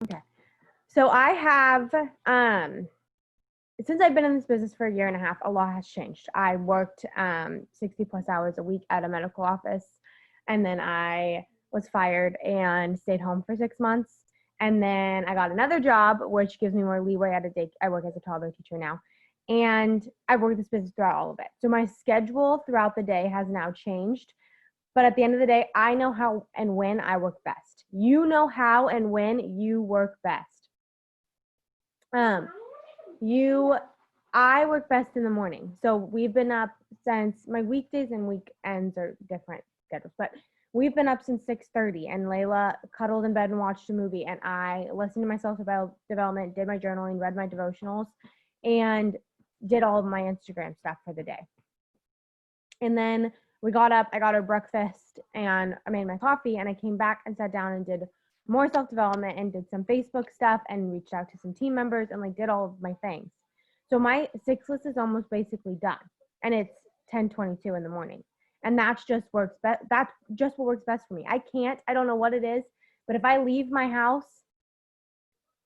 Okay. So I have, since I've been in this business for a year and a half, a lot has changed. I worked 60 plus hours a week at a medical office, and then I was fired and stayed home for 6 months. And then I got another job, which gives me more leeway at a day. I work as a toddler teacher now. And I've worked this business throughout all of it. So my schedule throughout the day has now changed. But at the end of the day, I know how and when I work best. You know how and when you work best. Um, you, I work best in the morning. So we've been up since my weekdays and weekends are different schedules, but we've been up since 6:30. And Layla cuddled in bed and watched a movie, and I listened to my self-development, did my journaling, read my devotionals, and did all of my Instagram stuff for the day. And then we got up, I got her breakfast, and I made my coffee, and I came back and sat down and did more self-development and did some Facebook stuff and reached out to some team members and like did all of my things. So my 6 list is almost basically done, and it's 10:22 in the morning. And that's just works best. That's just what works best for me. I don't know what it is, but if I leave my house,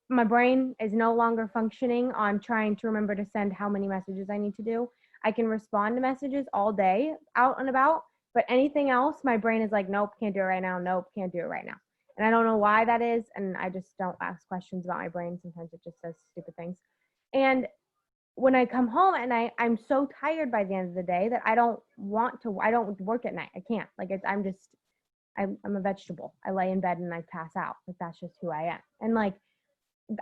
my brain is no longer functioning on trying to remember to send how many messages I need to do. I can respond to messages all day out and about, but anything else, my brain is like, nope, can't do it right now. Nope, can't do it right now. And I don't know why that is. And I just don't ask questions about my brain. Sometimes it just says stupid things. And when I come home and I'm so tired by the end of the day that I don't work at night. I can't. Like I'm a vegetable. I lay in bed and I pass out. Like that's just who I am. And like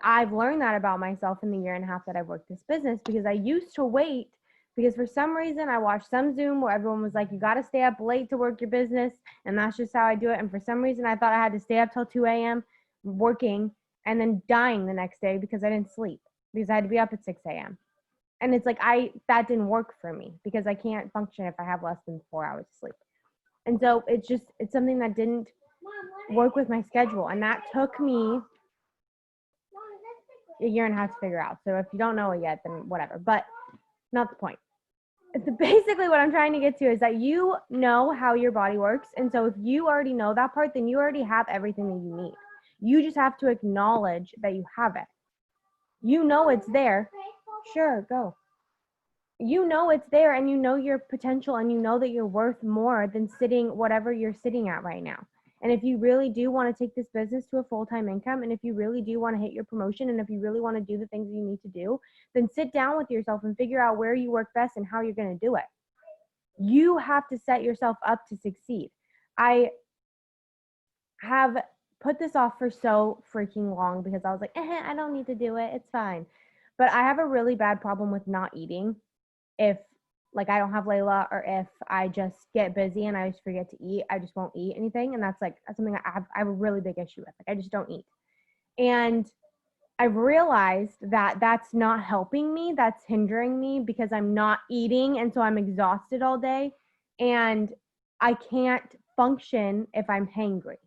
I've learned that about myself in the year and a half that I've worked this business, because I used to wait, because for some reason I watched some Zoom where everyone was like, you got to stay up late to work your business. And that's just how I do it. And for some reason I thought I had to stay up till 2 a.m. working and then dying the next day because I didn't sleep, because I had to be up at 6 a.m. And it's like, that didn't work for me because I can't function if I have less than 4 hours of sleep. And so it's something that didn't work with my schedule. And that took me a year and a half to figure out. So if you don't know it yet, then whatever. But not the point. Basically, what I'm trying to get to is that you know how your body works. And so if you already know that part, then you already have everything that you need. You just have to acknowledge that you have it. You know it's there. Sure, go. You know it's there, and you know your potential, and you know that you're worth more than sitting whatever you're sitting at right now. And if you really do want to take this business to a full-time income, and if you really do want to hit your promotion, and if you really want to do the things you need to do, then sit down with yourself and figure out where you work best and how you're going to do it. You have to set yourself up to succeed. I have put this off for so freaking long because I was like, I don't need to do it. It's fine. But I have a really bad problem with not eating if like I don't have Layla, or if I just get busy and I just forget to eat, I just won't eat anything. And that's something I have a really big issue with. Like I just don't eat. And I've realized that that's not helping me. That's hindering me because I'm not eating. And so I'm exhausted all day. And I can't function if I'm hangry.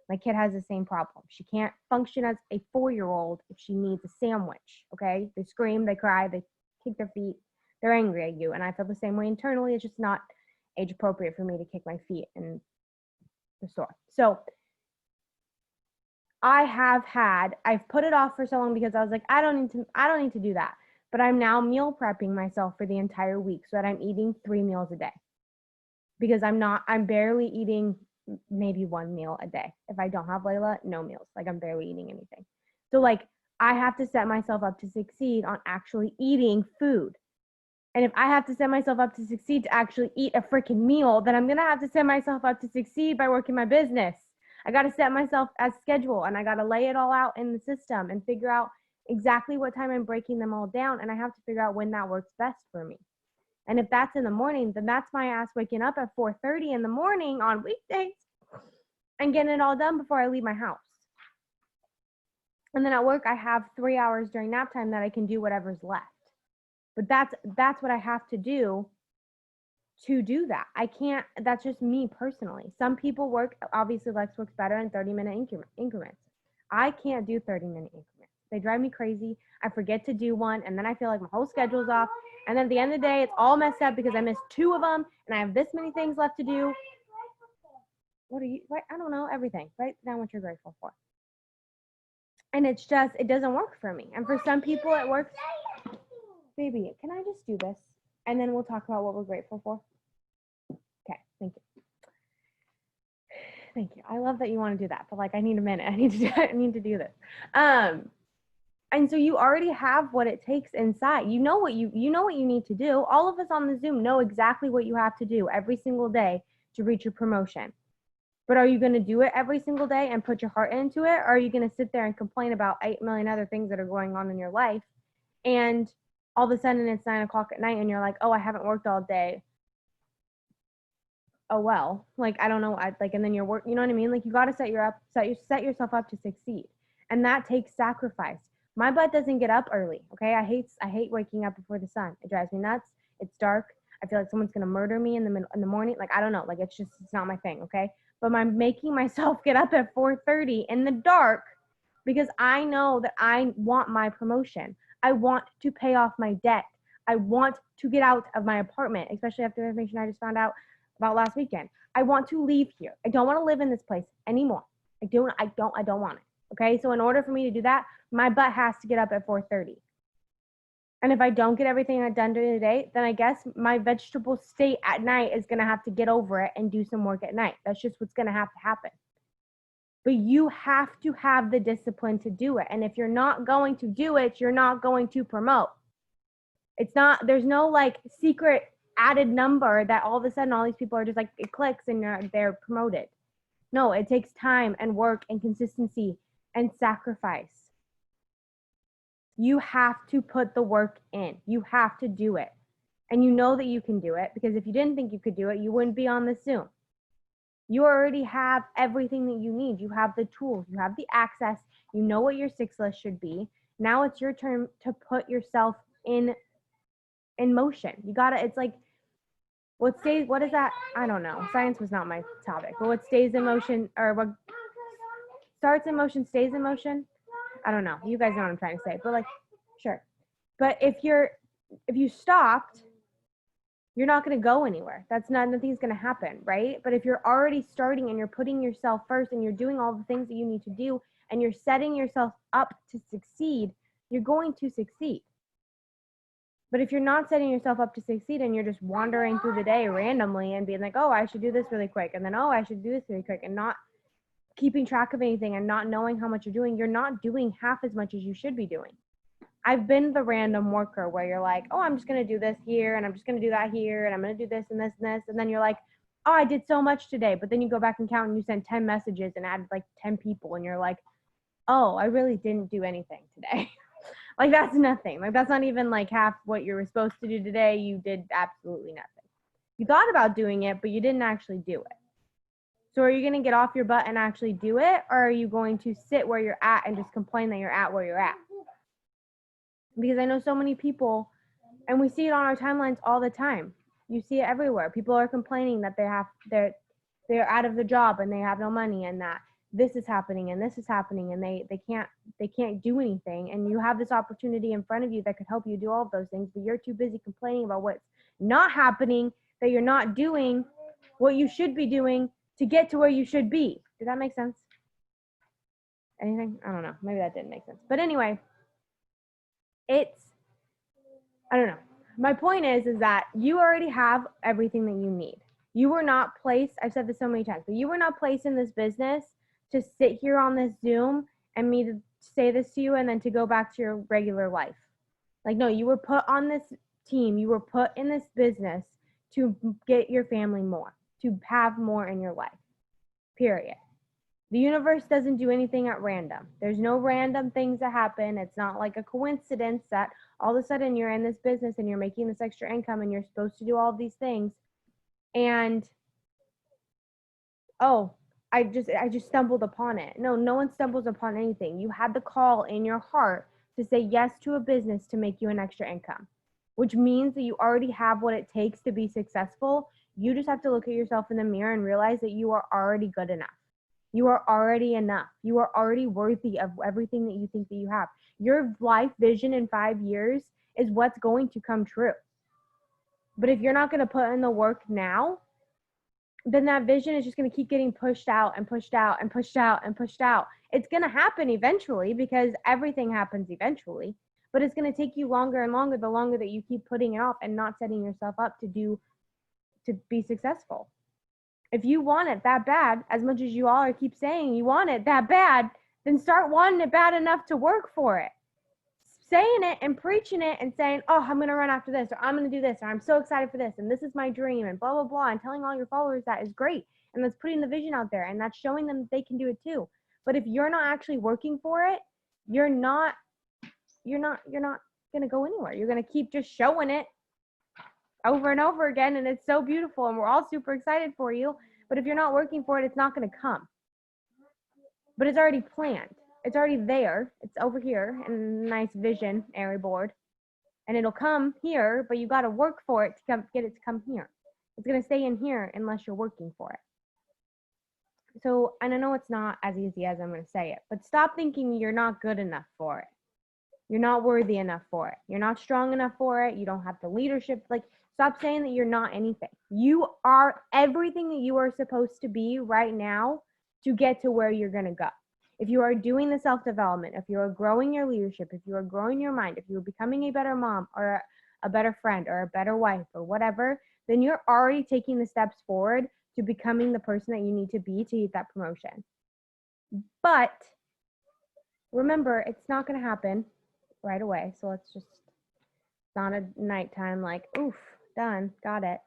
My kid has the same problem. She can't function as a 4-year-old if she needs a sandwich. Okay. They scream, they cry, they kick their feet. They're angry at you. And I feel the same way internally. It's just not age appropriate for me to kick my feet in the store. So I've put it off for so long because I was like, I don't need to do that. But I'm now meal prepping myself for the entire week so that I'm eating 3 meals a day. Because I'm barely eating maybe 1 meal a day. If I don't have Layla, no meals. Like I'm barely eating anything. So like I have to set myself up to succeed on actually eating food. And if I have to set myself up to succeed to actually eat a freaking meal, then I'm going to have to set myself up to succeed by working my business. I got to set myself as schedule, and I got to lay it all out in the system and figure out exactly what time I'm breaking them all down. And I have to figure out when that works best for me. And if that's in the morning, then that's my ass waking up at 4:30 in the morning on weekdays and getting it all done before I leave my house. And then at work, I have 3 hours during nap time that I can do whatever's left. But that's what I have to do that. I can't, that's just me personally. Some people work, obviously Lex works better in 30-minute increments. I can't do 30-minute increments. They drive me crazy. I forget to do one, and then I feel like my whole schedule's off. And then at the end of the day, it's all messed up because I missed 2 of them, and I have this many things left to do. What are you, I don't know, everything. Write down what you're grateful for. And it's just, it doesn't work for me. And for some people it works. Baby, can I just do this? And then we'll talk about what we're grateful for. Okay, thank you. Thank you. I love that you want to do that, but like I need a minute. I need to do this. And so you already have what it takes inside. You know what you need to do. All of us on the Zoom know exactly what you have to do every single day to reach your promotion. But are you going to do it every single day and put your heart into it? Or are you going to sit there and complain about 8 million other things that are going on in your life? And all of a sudden it's 9 o'clock at night and you're like, oh, I haven't worked all day. Oh, well, like, I don't know. And then you're work, you know what I mean? Like, you got to set yourself up to succeed. And that takes sacrifice. My butt doesn't get up early. Okay. I hate waking up before the sun. It drives me nuts. It's dark. I feel like someone's going to murder me in the morning. Like, I don't know. Like, it's not my thing. Okay. But I'm making myself get up at 4:30 in the dark because I know that I want my promotion. I want to pay off my debt. I want to get out of my apartment, especially after the information I just found out about last weekend. I want to leave here. I don't want to live in this place anymore. I don't want it. Okay. So in order for me to do that, my butt has to get up at 4:30. And if I don't get everything done during the day, then I guess my vegetable state at night is going to have to get over it and do some work at night. That's just what's going to have to happen. But you have to have the discipline to do it. And if you're not going to do it, you're not going to promote. There's no like secret added number that all of a sudden all these people are just like, it clicks and they're promoted. No, it takes time and work and consistency and sacrifice. You have to put the work in. You have to do it. And you know that you can do it, because if you didn't think you could do it, you wouldn't be on this Zoom. You already have everything that you need. You have the tools, you have the access, you know what your 6 list should be. Now it's your turn to put yourself in motion. It's like, what is that? I don't know. Science was not my topic. But what stays in motion, or what starts in motion stays in motion? I don't know. You guys know what I'm trying to say. But like, sure. But if you stopped, you're not going to go anywhere. Nothing's going to happen, right? But if you're already starting and you're putting yourself first and you're doing all the things that you need to do and you're setting yourself up to succeed, you're going to succeed. But if you're not setting yourself up to succeed and you're just wandering through the day randomly and being like, oh, I should do this really quick, and then, oh, I should do this really quick, and not keeping track of anything and not knowing how much you're not doing half as much as you should be doing. I've been the random worker where you're like, oh, I'm just going to do this here, and I'm just going to do that here, and I'm going to do this and this and this. And then you're like, oh, I did so much today. But then you go back and count and you send 10 messages and added like 10 people. And you're like, oh, I really didn't do anything today. Like, that's nothing. Like, that's not even like half what you were supposed to do today. You did absolutely nothing. You thought about doing it, but you didn't actually do it. So are you going to get off your butt and actually do it? Or are you going to sit where you're at and just complain that you're at where you're at? Because I know so many people, and we see it on our timelines all the time. You see it everywhere. People are complaining that they're out of the job and they have no money, and that this is happening and this is happening, and they can't do anything. And you have this opportunity in front of you that could help you do all of those things, but you're too busy complaining about what's not happening, that you're not doing what you should be doing to get to where you should be. Does that make sense? Anything? I don't know. Maybe that didn't make sense. But anyway, I don't know. My point is that you already have everything that you need. You were not placed, I've said this so many times, but you were not placed in this business to sit here on this Zoom and me to say this to you and then to go back to your regular life. Like, no, you were put on this team. You were put in this business to get your family more, to have more in your life, period. The universe doesn't do anything at random. There's no random things that happen. It's not like a coincidence that all of a sudden you're in this business and you're making this extra income and you're supposed to do all of these things. And, oh, I just stumbled upon it. No one stumbles upon anything. You had the call in your heart to say yes to a business to make you an extra income, which means that you already have what it takes to be successful. You just have to look at yourself in the mirror and realize that you are already good enough. You are already enough. You are already worthy of everything that you think that you have. Your life vision in 5 years is what's going to come true. But if you're not going to put in the work now, then that vision is just going to keep getting pushed out and pushed out and pushed out and pushed out. It's going to happen eventually because everything happens eventually, but it's going to take you longer and longer the longer that you keep putting it off and not setting yourself up to be successful. If you want it that bad, as much as you all are keep saying you want it that bad, then start wanting it bad enough to work for it. Saying it and preaching it and saying, oh, I'm going to run after this, or I'm going to do this, or I'm so excited for this, and this is my dream, and blah, blah, blah, and telling all your followers that is great. And that's putting the vision out there, and that's showing them that they can do it too. But if you're not actually working for it, you're not going to go anywhere. You're going to keep just showing it over and over again, and it's so beautiful, and we're all super excited for you. But if you're not working for it, it's not going to come. But it's already planned. It's already there. It's over here in a nice visionary board. And it'll come here, but you got to work for it to get it to come here. It's going to stay in here unless you're working for it. So, and I know it's not as easy as I'm going to say it, but stop thinking you're not good enough for it. You're not worthy enough for it. You're not strong enough for it. You don't have the leadership. Like, stop saying that you're not anything. You are everything that you are supposed to be right now to get to where you're going to go. If you are doing the self-development, if you are growing your leadership, if you are growing your mind, if you're becoming a better mom or a better friend or a better wife or whatever, then you're already taking the steps forward to becoming the person that you need to be to get that promotion. But remember, it's not going to happen right away. So let's just, it's not a nighttime like, oof, done, got it.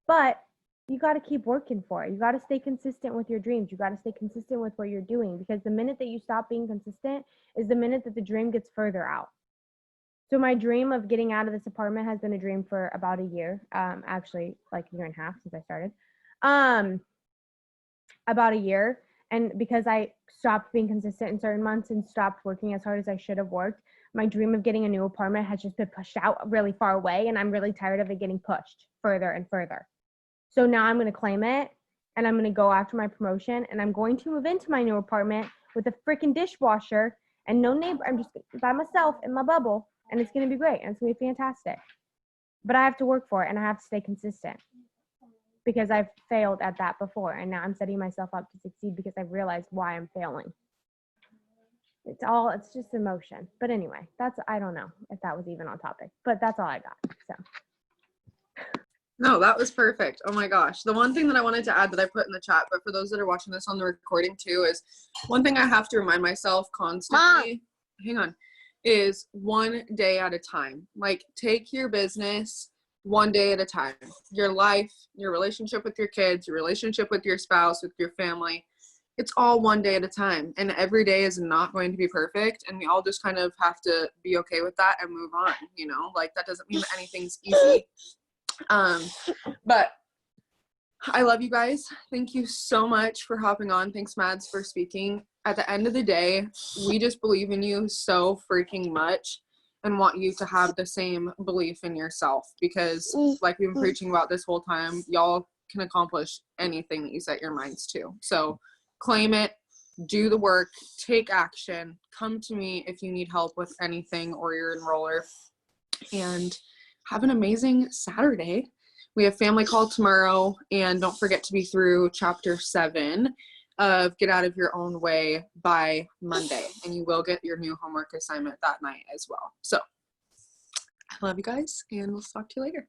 But you got to keep working for it. You got to stay consistent with your dreams. You got to stay consistent with what you're doing, because the minute that you stop being consistent is the minute that the dream gets further out. So my dream of getting out of this apartment has been a dream for about a year, actually like a year and a half since I started, about a year. And because I stopped being consistent in certain months and stopped working as hard as I should have worked, my dream of getting a new apartment has just been pushed out really far away, and I'm really tired of it getting pushed further and further. So now I'm going to claim it, and I'm going to go after my promotion, and I'm going to move into my new apartment with a freaking dishwasher and no neighbor. I'm just by myself in my bubble, and it's going to be great, and it's going to be fantastic. But I have to work for it, and I have to stay consistent, because I've failed at that before, and now I'm setting myself up to succeed because I've realized why I'm failing. It's just emotion. But anyway, I don't know if that was even on topic, but that's all I got. So. No, that was perfect. Oh my gosh. The one thing that I wanted to add that I put in the chat, but for those that are watching this on the recording too, is one thing I have to remind myself constantly, hang on, is one day at a time. Like, take your business one day at a time. Your life, your relationship with your kids, your relationship with your spouse, with your family, it's all one day at a time. And every day is not going to be perfect. And we all just kind of have to be okay with that and move on, you know? Like, that doesn't mean that anything's easy. But I love you guys. Thank you so much for hopping on. Thanks, Mads, for speaking. At the end of the day, we just believe in you so freaking much and want you to have the same belief in yourself, because like we've been preaching about this whole time, y'all can accomplish anything that you set your minds to. So claim it, do the work, take action, come to me if you need help with anything or your enroller, and have an amazing Saturday. We have family call tomorrow, and don't forget to be through chapter 7 of Get Out of Your Own Way by Monday, and you will get your new homework assignment that night as well. So I love you guys, and we'll talk to you later.